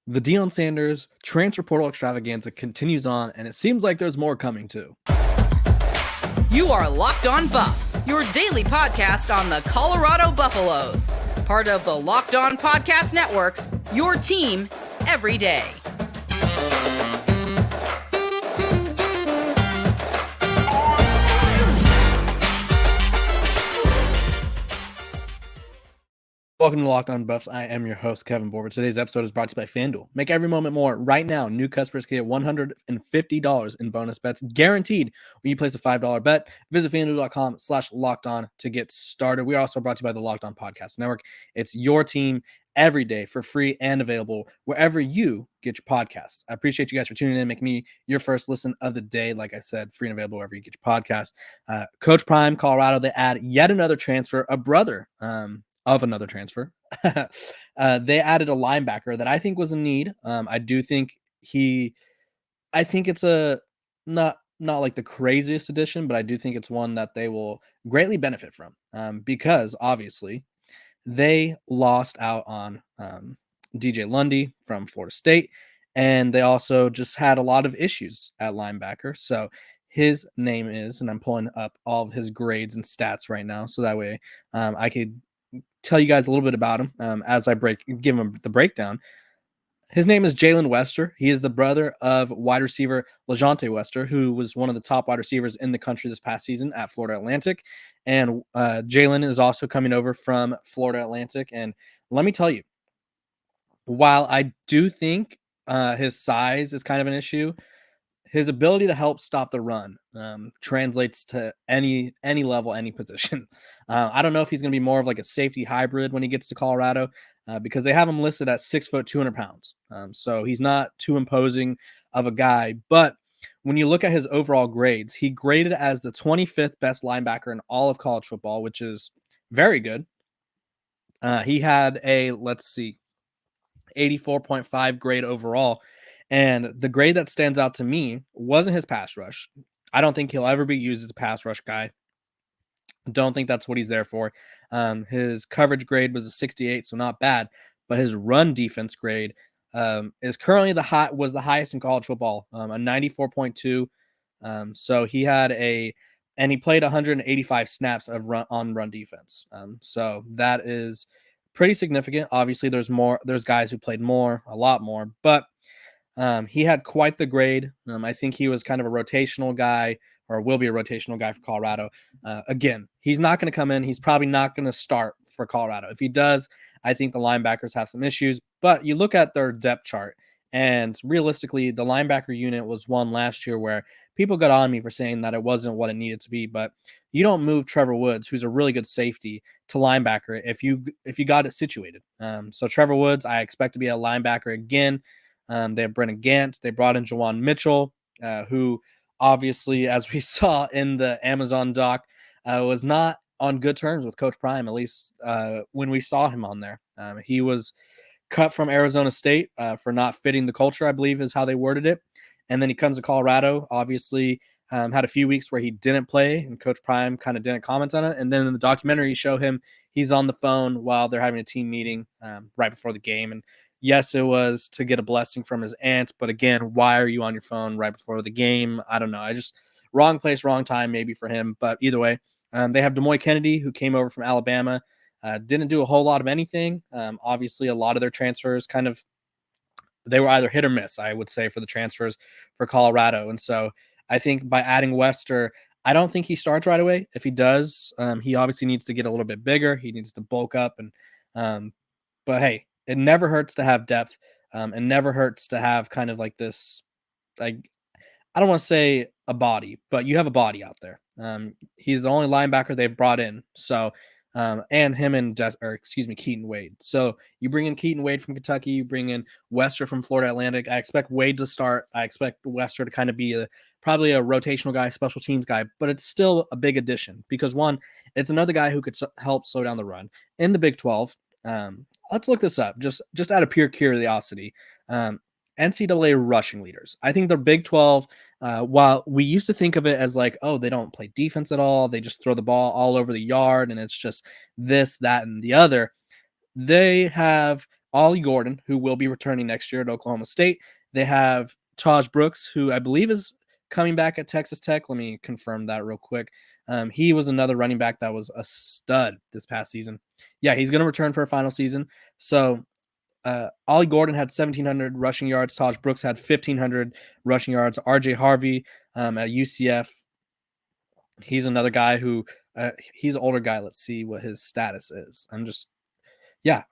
The Deion Sanders transfer portal extravaganza continues on, and it seems like there's more coming too. You are Locked On Buffs, your daily podcast on the Colorado Buffaloes. Part of the Locked On Podcast Network, your team every day. Welcome to Locked On Buffs. I am your host, Kevin Borber. Today's episode is brought to you by FanDuel. Make every moment more. Right now, new customers can get $150 in bonus bets guaranteed when you place a $5 bet. Visit FanDuel.com/lockedon to get started. We are also brought to you by the Locked On Podcast Network. It's your team every day for free and available wherever you get your podcasts. I appreciate you guys for tuning in, making me your first listen of the day. Like I said, free and available wherever you get your podcast. Coach Prime, Colorado, they add yet another transfer, a brother of another transfer. They added a linebacker that I think was in need. I think it's a not like the craziest addition, but I do think it's one that they will greatly benefit from because obviously they lost out on DJ Lundy from Florida State, and they also just had a lot of issues at linebacker. So his name is, and I'm pulling up all of his grades and stats right now, so that way I could tell you guys a little bit about him as I give him the breakdown. His name is Jaylen Wester. He is the brother of wide receiver LeJohntay Wester, who was one of the top wide receivers in the country this past season at Florida Atlantic. And Jaylen is also coming over from Florida Atlantic. And let me tell you, while I do think his size is kind of an issue, his ability to help stop the run translates to any level, any position. I don't know if he's going to be more of like a safety hybrid when he gets to Colorado because they have him listed at 6 foot, 200 pounds. So he's not too imposing of a guy. But when you look at his overall grades, he graded as the 25th best linebacker in all of college football, which is very good. He had a, 84.5 grade overall. And the grade that stands out to me wasn't his pass rush. I don't think he'll ever be used as a pass rush guy. Don't think that's what he's there for. His coverage grade was a 68, so not bad. But his run defense grade is currently was the highest in college football, a 94.2. So he had and he played 185 snaps of run defense. So that is pretty significant. Obviously, there's guys who played a lot more, but he had quite the grade. I think he was kind of a rotational guy, or will be a rotational guy for Colorado. Again, he's not going to come in. He's probably not going to start for Colorado. If he does, I think the linebackers have some issues. But you look at their depth chart, and realistically, the linebacker unit was one last year where people got on me for saying that it wasn't what it needed to be. But you don't move Trevor Woods, who's a really good safety, to linebacker if you got it situated. So Trevor Woods, I expect to be a linebacker again. They have Brennan Gant. They brought in Jawan Mitchell, who obviously, as we saw in the Amazon doc, was not on good terms with Coach Prime, at least when we saw him on there. He was cut from Arizona State for not fitting the culture, I believe is how they worded it. And then he comes to Colorado, obviously had a few weeks where he didn't play, and Coach Prime kind of didn't comment on it. And then in the documentary, you show him he's on the phone while they're having a team meeting right before the game. And yes, it was to get a blessing from his aunt. But again, why are you on your phone right before the game? I don't know. Wrong place, wrong time maybe for him. But either way, they have Demoy Kennedy, who came over from Alabama. Didn't do a whole lot of anything. Obviously, a lot of their transfers they were either hit or miss, I would say, for the transfers for Colorado. And so I think by adding Wester, I don't think he starts right away. If he does, he obviously needs to get a little bit bigger. He needs to bulk up. But hey, it never hurts to have depth. It never hurts to have kind of like this, like, I don't want to say a body, but you have a body out there. He's the only linebacker they've brought in. So, and him and Keaton Wade. So you bring in Keaton Wade from Kentucky, you bring in Wester from Florida Atlantic. I expect Wade to start. I expect Wester to kind of be probably a rotational guy, special teams guy, but it's still a big addition because one, it's another guy who could help slow down the run in the Big 12. Let's look this up just out of pure curiosity. NCAA rushing leaders. I think the Big 12, while we used to think of it as like, oh, they don't play defense at all, they just throw the ball all over the yard and it's just this, that, and the other. They have Ollie Gordon, who will be returning next year at Oklahoma State. They have Taj Brooks, who I believe is coming back at Texas Tech. Let me confirm that real quick. He was another running back that was a stud this past season. Yeah, he's going to return for a final season. So Ollie Gordon had 1,700 rushing yards. Taj Brooks had 1,500 rushing yards. RJ Harvey at UCF, he's another guy who he's an older guy. Let's see what his status is.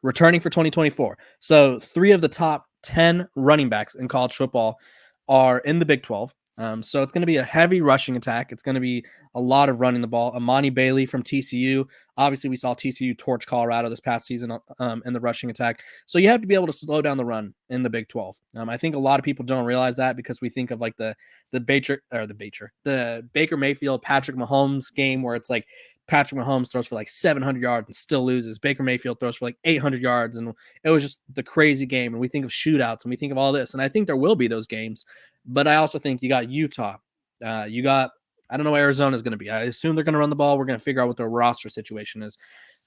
Returning for 2024. So 3 of the top 10 running backs in college football are in the Big 12. So it's going to be a heavy rushing attack. It's going to be a lot of running the ball. Amani Bailey from TCU. Obviously, we saw TCU torch Colorado this past season in the rushing attack. So you have to be able to slow down the run in the Big 12. I think a lot of people don't realize that because we think of like the Baker Mayfield, Patrick Mahomes game where it's like Patrick Mahomes throws for like 700 yards and still loses. Baker Mayfield throws for like 800 yards, and it was just the crazy game. And we think of shootouts and we think of all this. And I think there will be those games. But I also think you got Utah. I don't know where Arizona is going to be. I assume they're going to run the ball. We're going to figure out what their roster situation is.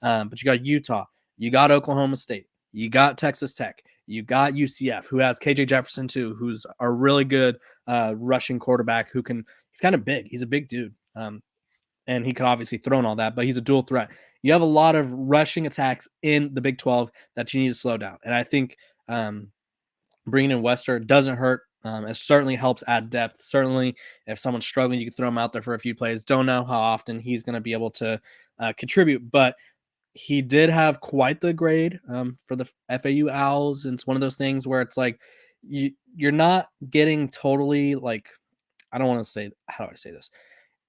But you got Utah. You got Oklahoma State. You got Texas Tech. You got UCF, who has KJ Jefferson too, who's a really good rushing quarterback he's kind of big. He's a big dude. And he could obviously throw and all that, but he's a dual threat. You have a lot of rushing attacks in the Big 12 that you need to slow down. And I think bringing in Wester doesn't hurt. It certainly helps add depth. Certainly, if someone's struggling, you can throw him out there for a few plays. Don't know how often he's going to be able to contribute, but he did have quite the grade for the FAU Owls. And it's one of those things where it's like you're not getting totally like, I don't want to say, how do I say this?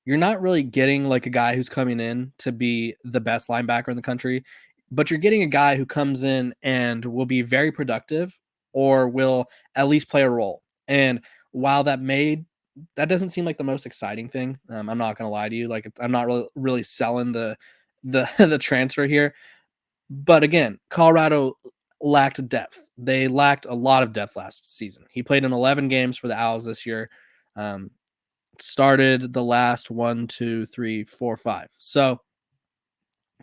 You're not really getting like a guy who's coming in to be the best linebacker in the country, but you're getting a guy who comes in and will be very productive or will at least play a role. And while that doesn't seem like the most exciting thing, I'm not going to lie to you. Like I'm not really selling the the transfer here. But again, Colorado lacked depth. They lacked a lot of depth last season. He played in 11 games for the Owls this year. Started the last 1, 2, 3, 4, 5. So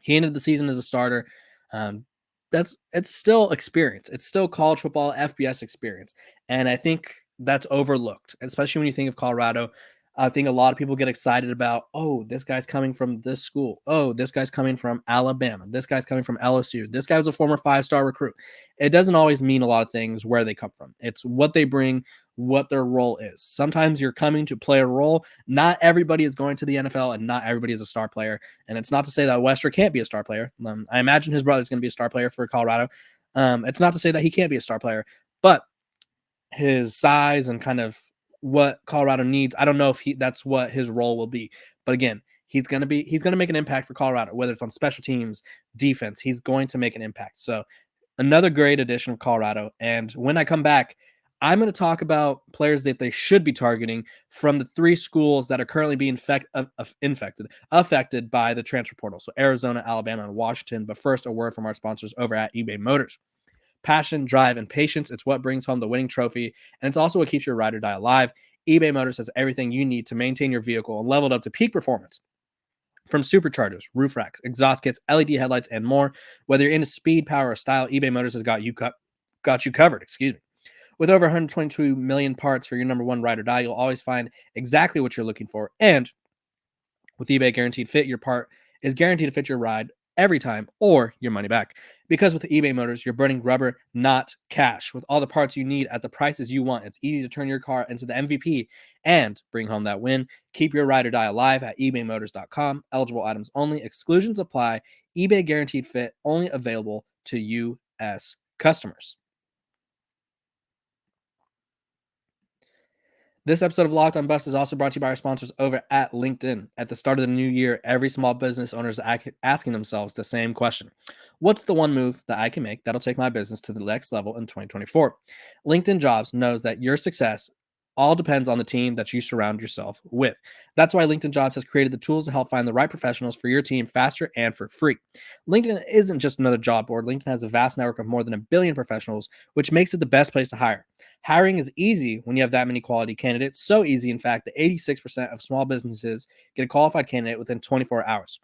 he ended the season as a starter. It's still experience. It's still college football FBS experience. And I think that's overlooked, especially when you think of Colorado. I think a lot of people get excited about, oh, this guy's coming from this school. Oh, this guy's coming from Alabama. This guy's coming from LSU. This guy was a former 5-star recruit. It doesn't always mean a lot of things where they come from. It's what they bring, what their role is. Sometimes you're coming to play a role. Not everybody is going to the NFL and not everybody is a star player. And it's not to say that Wester can't be a star player. I imagine his brother's going to be a star player for Colorado. It's not to say that he can't be a star player, but his size and kind of what Colorado needs, I don't know if that's what his role will be. But again, he's going to make an impact for Colorado, whether it's on special teams, defense. He's going to make an impact. So another great addition of Colorado. And when I come back, I'm going to talk about players that they should be targeting from the 3 schools that are currently being affected by the transfer portal. So Arizona, Alabama, and Washington. But first, a word from our sponsors over at eBay Motors. Passion, drive, and patience. It's what brings home the winning trophy, and it's also what keeps your ride or die alive. eBay Motors has everything you need to maintain your vehicle and level it up to peak performance. From superchargers, roof racks, exhaust kits, LED headlights, and more. Whether you're into speed, power, or style, eBay Motors has got you covered. Excuse me. With over 122 million parts for your number one ride or die, you'll always find exactly what you're looking for. And with eBay Guaranteed Fit, your part is guaranteed to fit your ride every time or your money back. Because with eBay Motors, you're burning rubber, not cash. With all the parts you need at the prices you want, it's easy to turn your car into the MVP and bring home that win. Keep your ride or die alive at ebaymotors.com. Eligible items only. Exclusions apply. eBay Guaranteed Fit only available to U.S. customers. This episode of Locked on Buffs is also brought to you by our sponsors over at LinkedIn. At the start of the new year, every small business owner is asking themselves the same question. What's the one move that I can make that'll take my business to the next level in 2024? LinkedIn Jobs knows that your success all depends on the team that you surround yourself with. That's why LinkedIn Jobs has created the tools to help find the right professionals for your team faster and for free. LinkedIn isn't just another job board. LinkedIn has a vast network of more than 1 billion professionals, which makes it the best place to hire. Hiring is easy when you have that many quality candidates. So easy, in fact, that 86% of small businesses get a qualified candidate within 24 hours.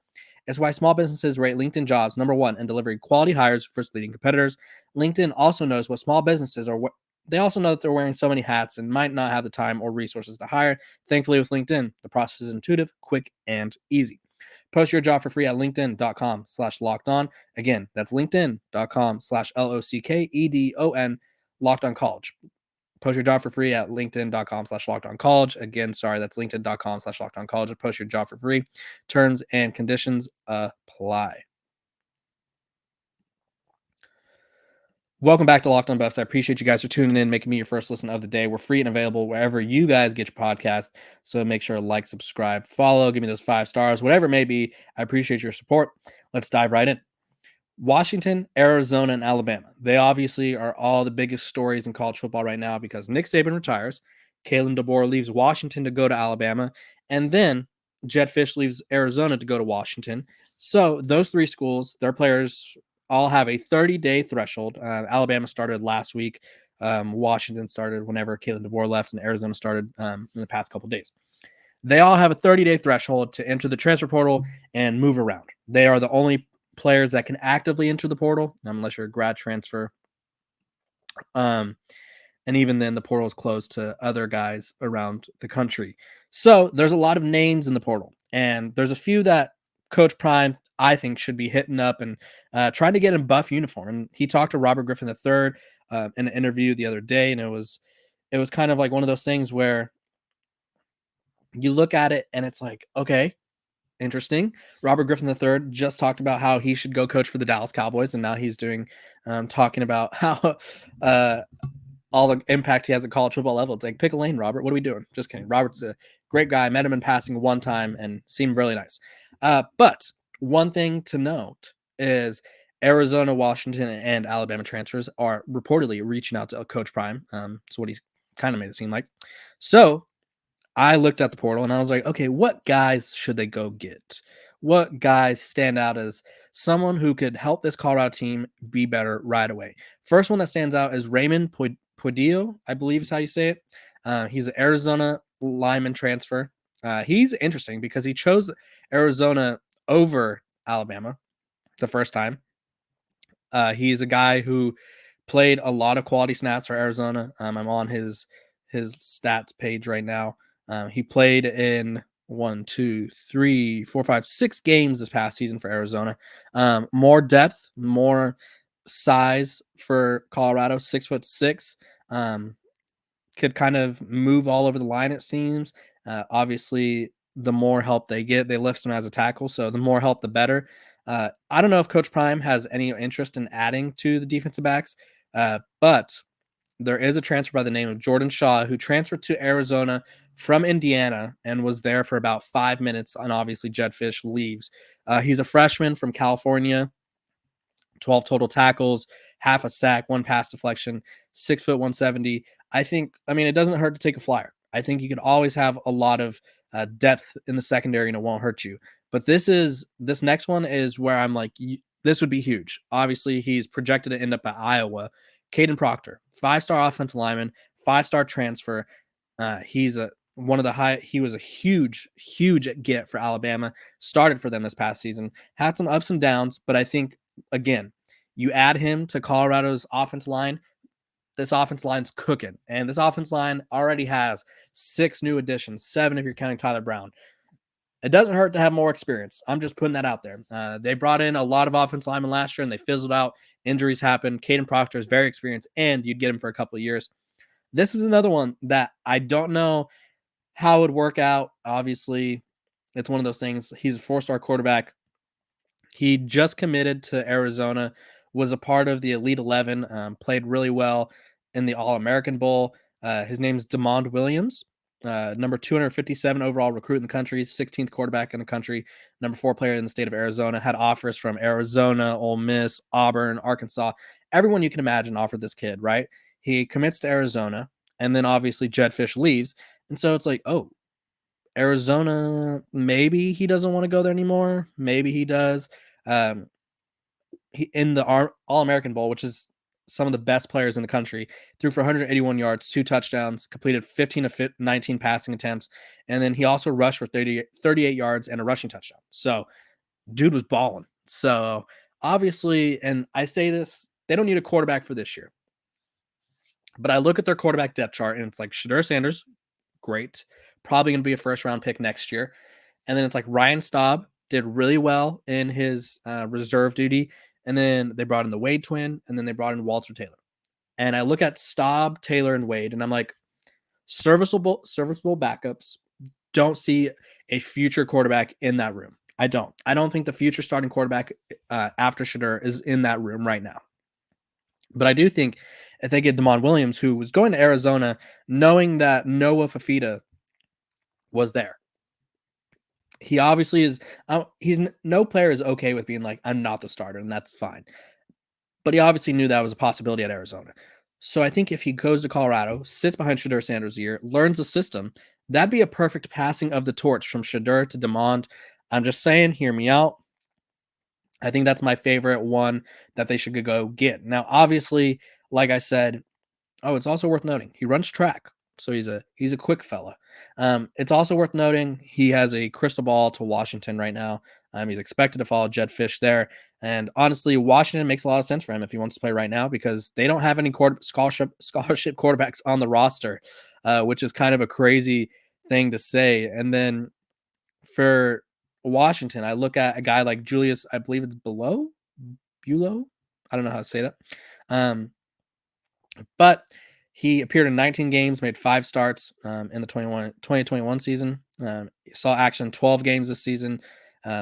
It's why small businesses rate LinkedIn jobs number one in delivering quality hires for its leading competitors. LinkedIn also knows what small businesses are. They also know that they're wearing so many hats and might not have the time or resources to hire. Thankfully, with LinkedIn, the process is intuitive, quick, and easy. Post your job for free at linkedin.com/lockedon. Again, that's linkedin.com/LOCKEDON, Locked On College. Post your job for free at linkedin.com/lockedoncollege. Again, sorry, that's linkedin.com/lockedoncollege. Post your job for free. Terms and conditions apply. Welcome back to Locked On Buffs. I appreciate you guys for tuning in, making me your first listen of the day. We're free and available wherever you guys get your podcast. So make sure to like, subscribe, follow, give me those 5 stars, whatever it may be. I appreciate your support. Let's dive right in. Washington, Arizona, and Alabama. They obviously are all the biggest stories in college football right now because Nick Saban retires, Kalen DeBoer leaves Washington to go to Alabama, and then Jedd Fisch leaves Arizona to go to Washington. So those 3 schools, their players all have a 30-day threshold. Alabama started last week. Washington started whenever Kalen DeBoer left, and Arizona started in the past couple of days. They all have a 30-day threshold to enter the transfer portal and move around. They are the only players that can actively enter the portal, unless you're a grad transfer. And even then, the portal is closed to other guys around the country. So there's a lot of names in the portal, and there's a few that Coach Prime, I think, should be hitting up and trying to get in buff uniform. And he talked to Robert Griffin III in an interview the other day, and it was kind of like one of those things where you look at it and it's like, okay, interesting. Robert Griffin III just talked about how he should go coach for the Dallas Cowboys, and now he's talking about how all the impact he has at college football level. It's like, pick a lane, Robert. What are we doing? Just kidding. Robert's a great guy. I met him in passing one time and seemed really nice. But one thing to note is Arizona, Washington, and Alabama transfers are reportedly reaching out to Coach Prime. So what he's kind of made it seem like. So I looked at the portal and I was like, okay, what guys should they go get? What guys stand out as someone who could help this Colorado team be better right away? First one that stands out is Raymond Puidio, I believe is how you say it. He's an Arizona lineman transfer. He's interesting because he chose Arizona over Alabama the first time. He's a guy who played a lot of quality snaps for Arizona. I'm on his stats page right now. He played in 6 games this past season for Arizona. More depth, more size for Colorado, 6'6". Could kind of move all over the line, it seems. Obviously, the more help they get, they lift him as a tackle. So the more help, the better. I don't know if Coach Prime has any interest in adding to the defensive backs, but there is a transfer by the name of Jordan Shaw who transferred to Arizona from Indiana and was there for about 5 minutes. And obviously, Jedd Fisch leaves. He's a freshman from California. 12 total tackles, half a sack, 1 pass deflection, 6 foot 170. I mean, it doesn't hurt to take a flyer. I think you could always have a lot of depth in the secondary and it won't hurt you. But this next one is where I'm like, this would be huge. Obviously, he's projected to end up at Iowa. Caden Proctor, 5-star offensive lineman, 5-star transfer. He was a huge get for Alabama. Started for them this past season. Had some ups and downs, but I think, again, you add him to Colorado's offense line, this offense line's cooking. And this offense line already has 6 new additions, 7 if you're counting Tyler Brown. It doesn't hurt to have more experience. I'm just putting that out there. They brought in a lot of offense linemen last year, and they fizzled out. Injuries happen. Caden Proctor is very experienced, and you'd get him for a couple of years. This is another one that I don't know how it would work out. Obviously, it's one of those things. He's a 4-star quarterback. He just committed to Arizona, was a part of the Elite 11, played really well in the All-American Bowl. His name's DeMond Williams, number 257 overall recruit in the country, 16th quarterback in the country, number 4 player in the state of Arizona, had offers from Arizona, Ole Miss, Auburn, Arkansas. Everyone you can imagine offered this kid, right? He commits to Arizona, and then obviously Jedd Fisch leaves. And so it's like, oh, Arizona, maybe he doesn't want to go there anymore. Maybe he does. He in the All-American Bowl, which is some of the best players in the country, threw for 181 yards, 2 touchdowns, completed 15 of 19 passing attempts, and then he also rushed for 38 yards and a rushing touchdown. So dude was balling. So obviously, and I say this, they don't need a quarterback for this year. But I look at their quarterback depth chart, and it's like Shedeur Sanders, great, probably going to be a first round pick next year. And then it's like Ryan Staub did really well in his reserve duty. And then they brought in the Wade twin, and then they brought in Walter Taylor. And I look at Staub, Taylor, and Wade, and I'm like, serviceable backups. Don't see a future quarterback in that room. I don't. I don't think the future starting quarterback after Shedeur is in that room right now. But I do think if they get Damon Williams, who was going to Arizona, knowing that Noah Fafita was there, he obviously is. No player is okay with being like, I'm not the starter, and that's fine. But he obviously knew that was a possibility at Arizona. So I think if he goes to Colorado, sits behind Shedeur Sanders a year, learns the system, that'd be a perfect passing of the torch from Shedeur to Demond. I'm just saying, hear me out. I think that's my favorite one that they should go get. Now, obviously, like I said, it's also worth noting he runs track, so he's a quick fella. It's also worth noting he has a crystal ball to Washington right now. He's expected to follow Jed Fish there, and honestly, Washington makes a lot of sense for him if he wants to play right now because they don't have any scholarship quarterbacks on the roster, which is kind of a crazy thing to say. And then for Washington, I look at a guy like Julius, I believe it's Bulow. I don't know how to say that. But he appeared in 19 games, made 5 starts in the 2021 season. Saw action 12 games this season,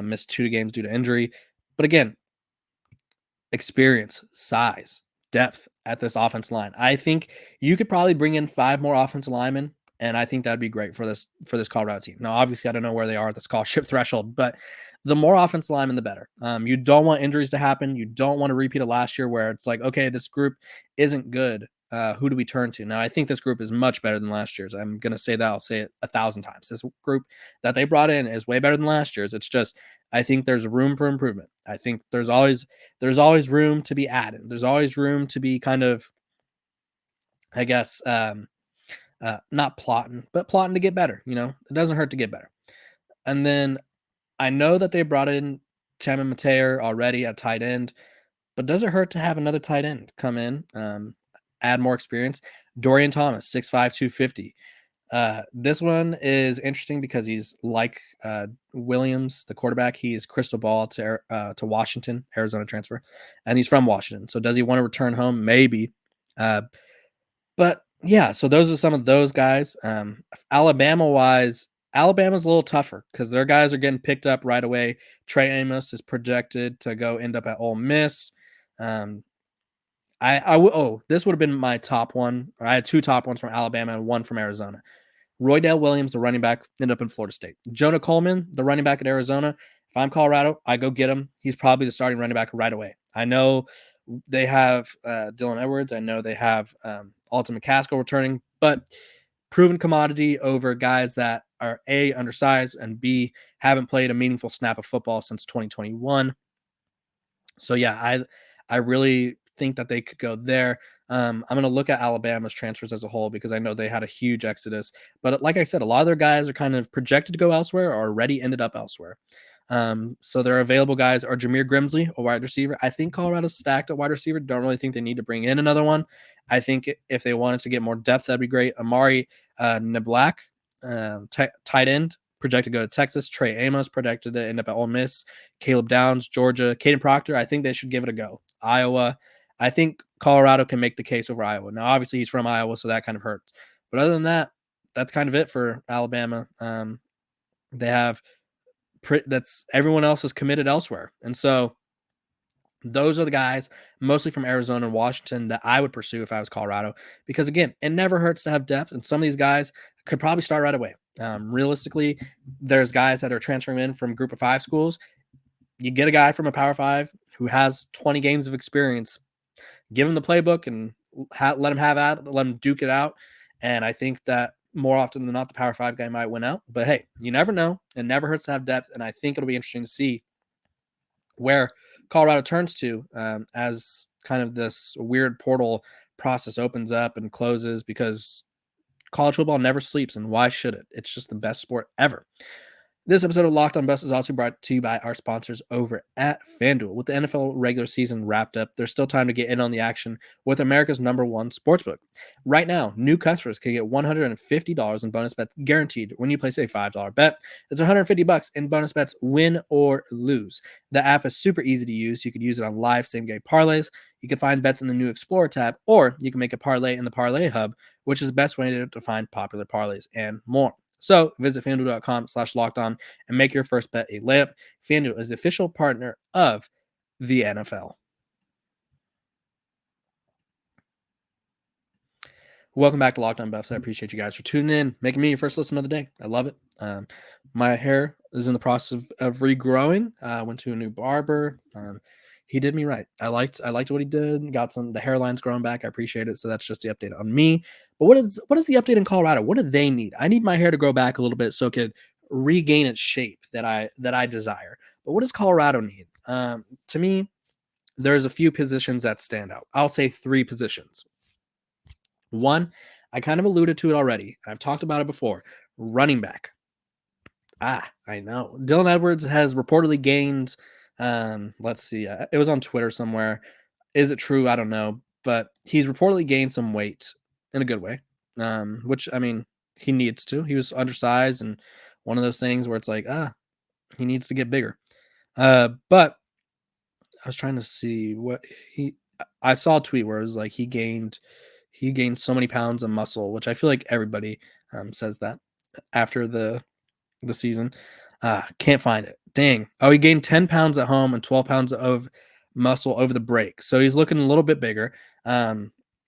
missed 2 games due to injury. But again, experience, size, depth at this offensive line. I think you could probably bring in 5 more offensive linemen, and I think that'd be great for this Colorado team. Now, obviously, I don't know where they are at the scholarship threshold, but the more offensive linemen, the better. You don't want injuries to happen. You don't want to repeat of last year where it's like, okay, this group isn't good. Who do we turn to? Now, I think this group is much better than last year's. I'm going to say that. I'll say it 1,000 times. This group that they brought in is way better than last year's. It's just, I think there's room for improvement. I think there's always room to be added. There's always room to be kind of, I guess, not plotting, but plotting to get better. It doesn't hurt to get better. And then I know that they brought in Chaman Mateer already at tight end, but does it hurt to have another tight end come in, add more experience? Dorian Thomas, 6'5", 250. This one is interesting because he's like Williams, the quarterback. He is crystal ball to Washington, Arizona transfer, and he's from Washington. So does he want to return home? Maybe. But yeah, so those are some of those guys. Alabama-wise, Alabama's a little tougher because their guys are getting picked up right away. Trey Amos is projected to end up at Ole Miss. This would have been my top one. I had 2 top ones from Alabama and 1 from Arizona. Roydale Williams, the running back, ended up in Florida State. Jonah Coleman, the running back at Arizona. If I'm Colorado, I go get him. He's probably the starting running back right away. I know they have Dylan Edwards. I know they have Alton McCaskill returning, but proven commodity over guys that are A, undersized, and B, haven't played a meaningful snap of football since 2021. So yeah, I really think that they could go there. I'm going to look at Alabama's transfers as a whole because I know they had a huge exodus. But like I said, a lot of their guys are kind of projected to go elsewhere or already ended up elsewhere. So their available guys are Jameer Grimsley, a wide receiver. I think Colorado's stacked at wide receiver. Don't really think they need to bring in another one. I think if they wanted to get more depth, that'd be great. Amari Niblack, tight end, projected to go to Texas. Trey Amos projected to end up at Ole Miss. Caleb Downs, Georgia. Caden Proctor, I think they should give it a go. Iowa, I think Colorado can make the case over Iowa. Now, obviously, he's from Iowa, so that kind of hurts. But other than that, that's kind of it for Alabama. They have that's everyone else is committed elsewhere. And so those are the guys, mostly from Arizona and Washington, that I would pursue if I was Colorado. Because, again, it never hurts to have depth, and some of these guys could probably start right away. Realistically, there's guys that are transferring in from Group of 5 schools. You get a guy from a Power 5 who has 20 games of experience, give him the playbook and let him duke it out. And I think that more often than not, the Power 5 guy might win out. But hey, you never know. It never hurts to have depth, and I think it'll be interesting to see where Colorado turns to as kind of this weird portal process opens up and closes, because college football never sleeps, and why should it? It's just the best sport ever. This episode of Locked On Buffs is also brought to you by our sponsors over at FanDuel. With the NFL regular season wrapped up, there's still time to get in on the action with America's #1 sportsbook. Right now, new customers can get $150 in bonus bets guaranteed when you place a $5 bet. That's $150 in bonus bets, win or lose. The app is super easy to use. You could use it on live same-game parlays. You can find bets in the new Explorer tab, or you can make a parlay in the Parlay Hub, which is the best way to find popular parlays and more. So visit FanDuel.com/lockedon and make your first bet a layup. FanDuel is the official partner of the NFL. Welcome back to Locked On Buffs. I appreciate you guys for tuning in, making me your first listen of the day. I love it. My hair is in the process of regrowing. I went to a new barber. He did me right. I liked what he did. Got the hairline's growing back. I appreciate it. So that's just the update on me. But what is the update in Colorado? What do they need? I need my hair to grow back a little bit so it could regain its shape that I desire. But what does Colorado need? To me, there's a few positions that stand out. I'll say 3 positions. One, I kind of alluded to it already. I've talked about it before. Running back. I know. Dylan Edwards has reportedly gained, let's see, it was on Twitter somewhere. Is it true? I don't know. But he's reportedly gained some weight in a good way, which, I mean, he needs to. He was undersized and one of those things where it's like, he needs to get bigger. But I was trying to see I saw a tweet where it was like he gained so many pounds of muscle, which I feel like everybody says that after the season. Can't find it. Dang. Oh, he gained 10 pounds at home and 12 pounds of muscle over the break. So he's looking a little bit bigger.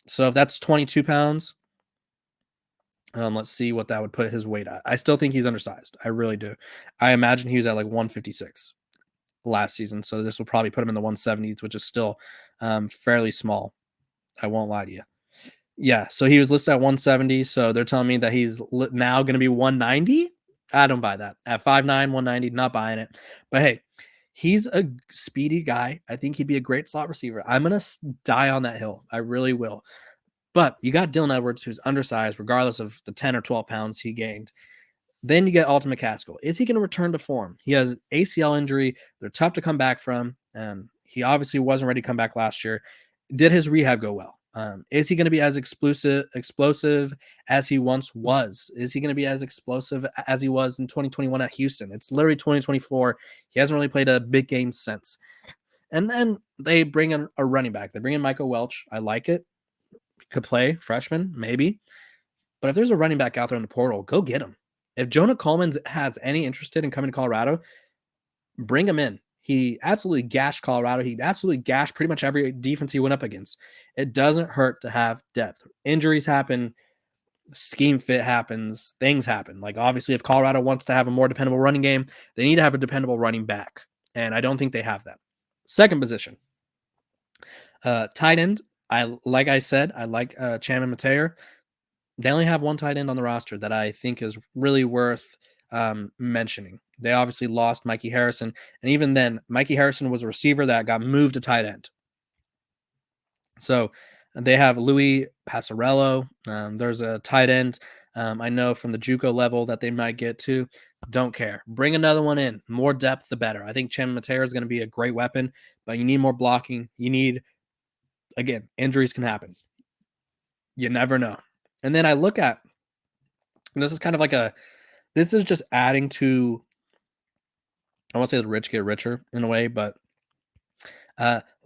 So if that's 22 pounds, let's see what that would put his weight at. I still think he's undersized. I really do. I imagine he was at like 156 last season. So this will probably put him in the 170s, which is still fairly small. I won't lie to you. Yeah, so he was listed at 170. So they're telling me that he's now going to be 190. I don't buy that. At 5'9", 190, not buying it. But hey, he's a speedy guy. I think he'd be a great slot receiver. I'm going to die on that hill. I really will. But you got Dylan Edwards, who's undersized, regardless of the 10 or 12 pounds he gained. Then you get Alton McCaskill. Is he going to return to form? He has an ACL injury. They're tough to come back from. He obviously wasn't ready to come back last year. Did his rehab go well? Is he going to be as explosive as he once was? Is he going to be as explosive as he was in 2021 at Houston? It's literally 2024. He hasn't really played a big game since. And then they bring in a running back. They bring in Michael Welch. I like it. Could play freshman, maybe. But if there's a running back out there in the portal, go get him. If Jonah Coleman has any interest in coming to Colorado, bring him in. He absolutely gashed Colorado. He absolutely gashed pretty much every defense he went up against. It doesn't hurt to have depth. Injuries happen. Scheme fit happens. Things happen. Like, obviously, if Colorado wants to have a more dependable running game, they need to have a dependable running back. And I don't think they have that. Second position. Tight end. Like I said, I like Chaman Mateer. They only have one tight end on the roster that I think is really worth mentioning. They obviously lost Mikey Harrison, and even then, Mikey Harrison was a receiver that got moved to tight end. So they have Louis Passarello. There's a tight end I know from the JUCO level that they might get to. Don't care. Bring another one in. More depth, the better. I think Chaman Mateer is going to be a great weapon, but you need more blocking. You need, again, injuries can happen. You never know. And then I look at, this is kind of like this is just adding to, I want to say the rich get richer in a way, but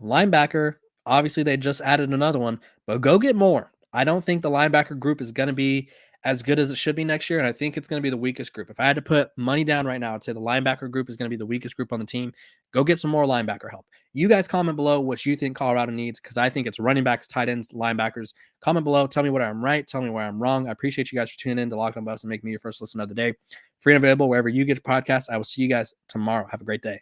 linebacker, obviously they just added another one, but go get more. I don't think the linebacker group is going to be as good as it should be next year, and I think it's going to be the weakest group. If I had to put money down right now, I'd say the linebacker group is going to be the weakest group on the team. Go get some more linebacker help. You guys comment below what you think Colorado needs, because I think it's running backs, tight ends, linebackers. Comment below. Tell me where I'm right. Tell me where I'm wrong. I appreciate you guys for tuning in to Locked On Buffs and making me your first listen of the day. Free and available wherever you get your podcast. I will see you guys tomorrow. Have a great day.